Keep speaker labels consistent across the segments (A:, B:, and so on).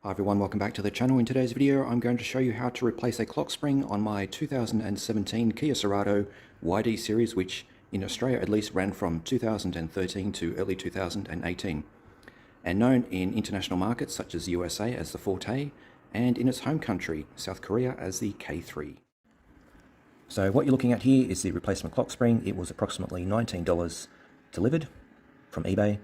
A: Hi everyone, welcome back to the channel. In today's video I'm going to show you how to replace a clock spring on my 2017 Kia Cerato YD series, which in Australia at least ran from 2013 to early 2018, and known in international markets such as USA as the Forte and in its home country South Korea as the K3. So what you're looking at here is the replacement clock spring. It was approximately $19 delivered from eBay.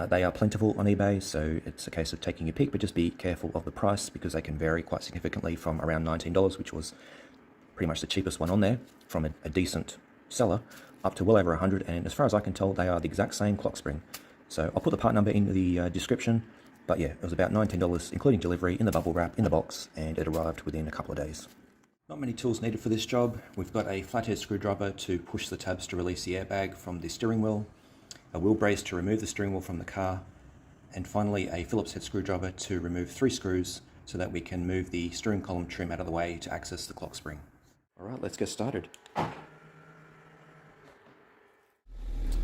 A: They are plentiful on eBay, so it's a case of taking your pick, but just be careful of the price because they can vary quite significantly from around $19, which was pretty much the cheapest one on there, from a decent seller, up to well over 100, and as far as I can tell, they are the exact same clock spring. So I'll put the part number in the description, but yeah, it was about $19, including delivery, in the bubble wrap, in the box, and it arrived within a couple of days. Not many tools needed for this job. We've got a flathead screwdriver to push the tabs to release the airbag from the steering wheel, a wheel brace to remove the steering wheel from the car, and finally a Phillips head screwdriver to remove 3 screws so that we can move the steering column trim out of the way to access the clock spring. Alright, let's get started.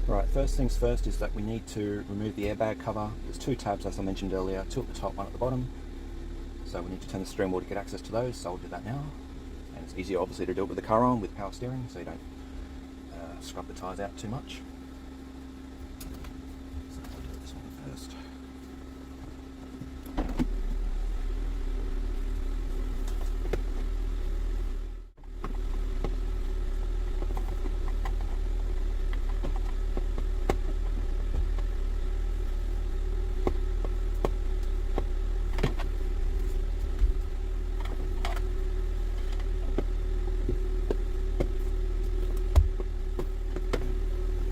A: Right, first things first is that we need to remove the airbag cover. There's 2 tabs, as I mentioned earlier, 2 at the top, 1 at the bottom. So we need to turn the steering wheel to get access to those, so I'll do that now. And it's easier obviously to do it with the car on, with power steering, so you don't scrub the tyres out too much. First.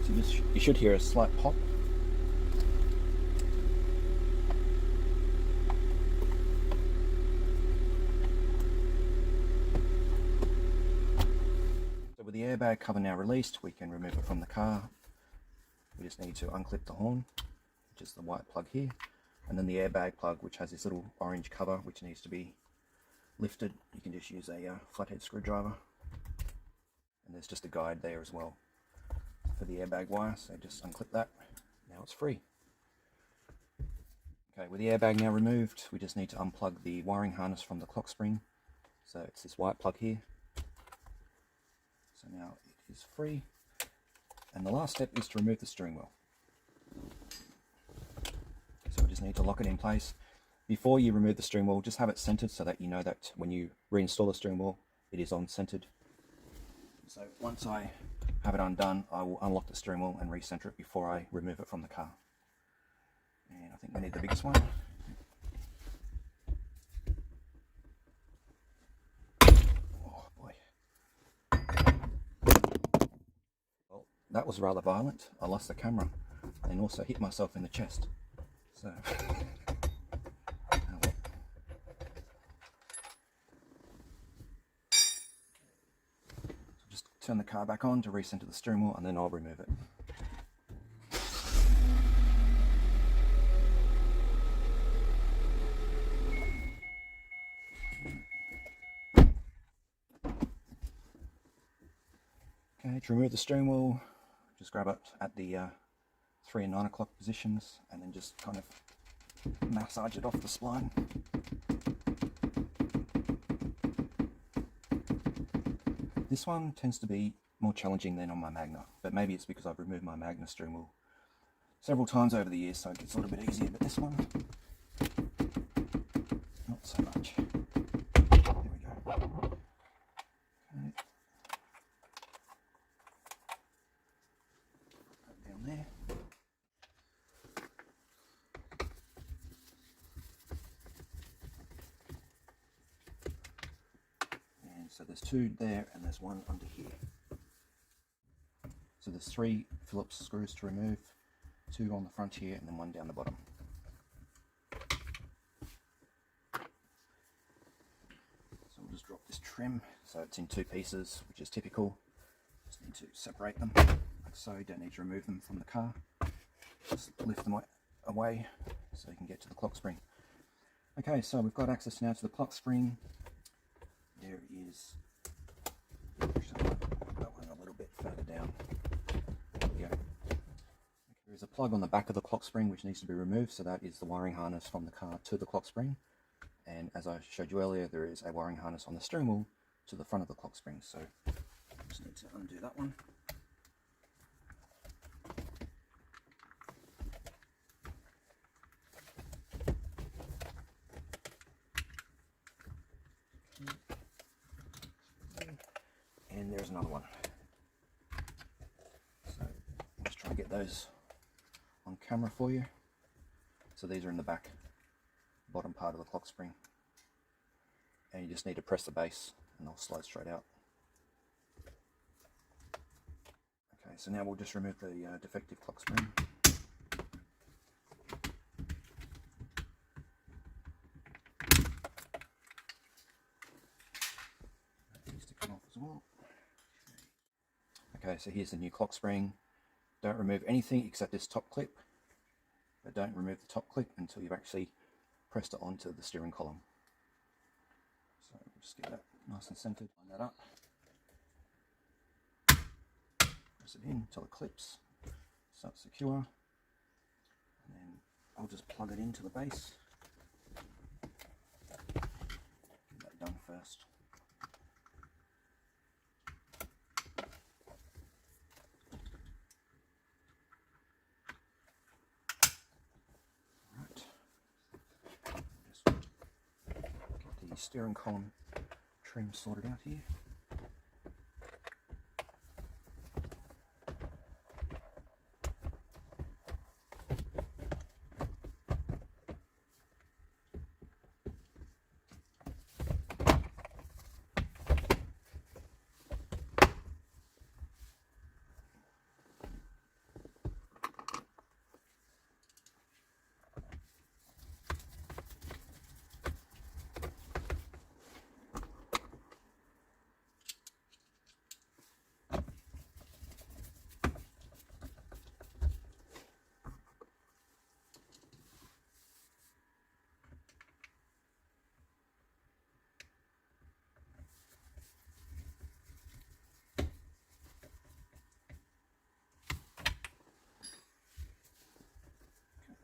A: So you should hear a slight pop. With the airbag cover now released, we can remove it from the car. We just need to unclip the horn, which is the white plug here, and then the airbag plug, which has this little orange cover which needs to be lifted. You can just use a flathead screwdriver, and there's just a guide there as well for the airbag wire, so just unclip that. Now it's free. Okay, with the airbag now removed, we just need to unplug the wiring harness from the clock spring. So it's this white plug here. So now it is free, and the last step is to remove the steering wheel. So we just need to lock it in place. Before you remove the steering wheel, just have it centered so that you know that when you reinstall the steering wheel, it is on centered. So once I have it undone, I will unlock the steering wheel and recenter it before I remove it from the car. And I think we need the biggest one. That was rather violent. I lost the camera and also hit myself in the chest. So, oh well. So just turn the car back on to recenter the steering wheel, and then I'll remove it. Okay, to remove the steering wheel, just grab it at the 3 and 9 o'clock positions, and then just kind of massage it off the spline. This one tends to be more challenging than on my Magna, but maybe it's because I've removed my Magna steering wheel several times over the years, so it gets a little bit easier, but this one, not so much. There we go. Okay. Down there. And so there's 2 there, and there's 1 under here. So there's 3 Phillips screws to remove, 2 on the front here, and then 1 down the bottom. So we'll just drop this trim. So it's in 2 pieces, which is typical. Just need to separate them like so. You don't need to remove them from the car. Just lift them away so you can get to the clock spring. Okay, so we've got access now to the clock spring. There is, push that one a little bit further down. There we go. There is a plug on the back of the clock spring which needs to be removed, so that is the wiring harness from the car to the clock spring. And as I showed you earlier, there is a wiring harness on the steering wheel to the front of the clock spring. So just need to undo that one. And there's another one. So let's try and get those on camera for you. So these are in the back, bottom part of the clock spring. And you just need to press the base and they'll slide straight out. Okay, so now we'll just remove the defective clock spring. That needs to come off as well. Okay, so here's the new clock spring. Don't remove anything except this top clip, but don't remove the top clip until you've actually pressed it onto the steering column. So we'll just get that nice and centered. Line that up. Press it in until it clips, so it's secure. And then I'll just plug it into the base. Get that done first. Get the steering column trim sorted out here.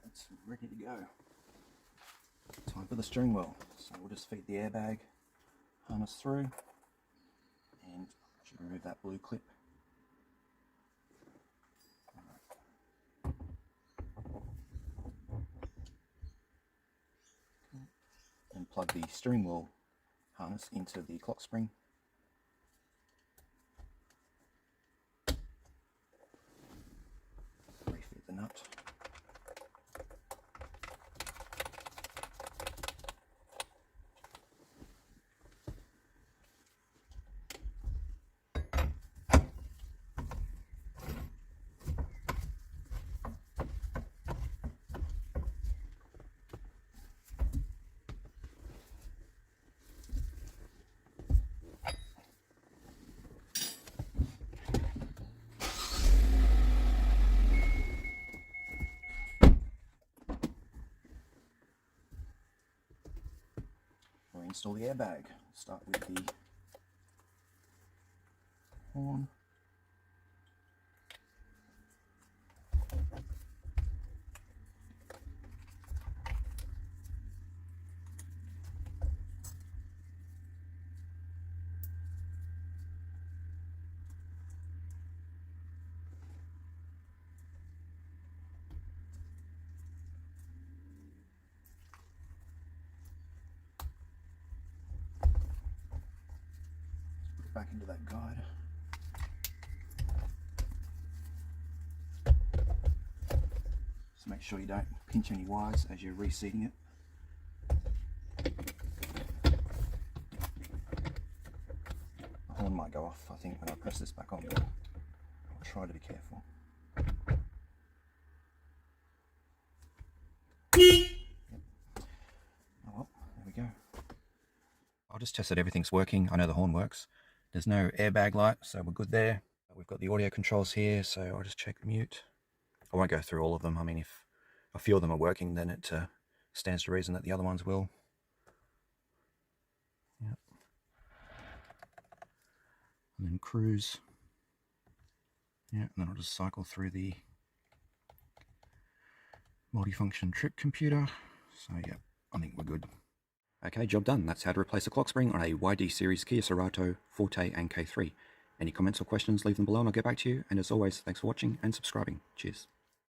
A: It's ready to go. Time for the steering wheel. So we'll just feed the airbag harness through and should remove that blue clip. And plug the steering wheel harness into the clock spring. Refit the nut. Reinstall the airbag. Start with the horn. Back into that guide. Just make sure you don't pinch any wires as you're reseating it. The horn might go off, I think, when I press this back on, but I'll try to be careful. Yep. Oh well, there we go. I'll just test that everything's working. I know the horn works. There's no airbag light, so we're good there. We've got the audio controls here, so I'll just check mute. I won't go through all of them. I mean, if a few of them are working, then it stands to reason that the other ones will. Yep. And then cruise. Yeah, and then I'll just cycle through the multifunction trip computer. So yeah, I think we're good. Okay, job done. That's how to replace a clock spring on a YD series Kia Cerato, Forte and K3. Any comments or questions, leave them below and I'll get back to you. And as always, thanks for watching and subscribing. Cheers.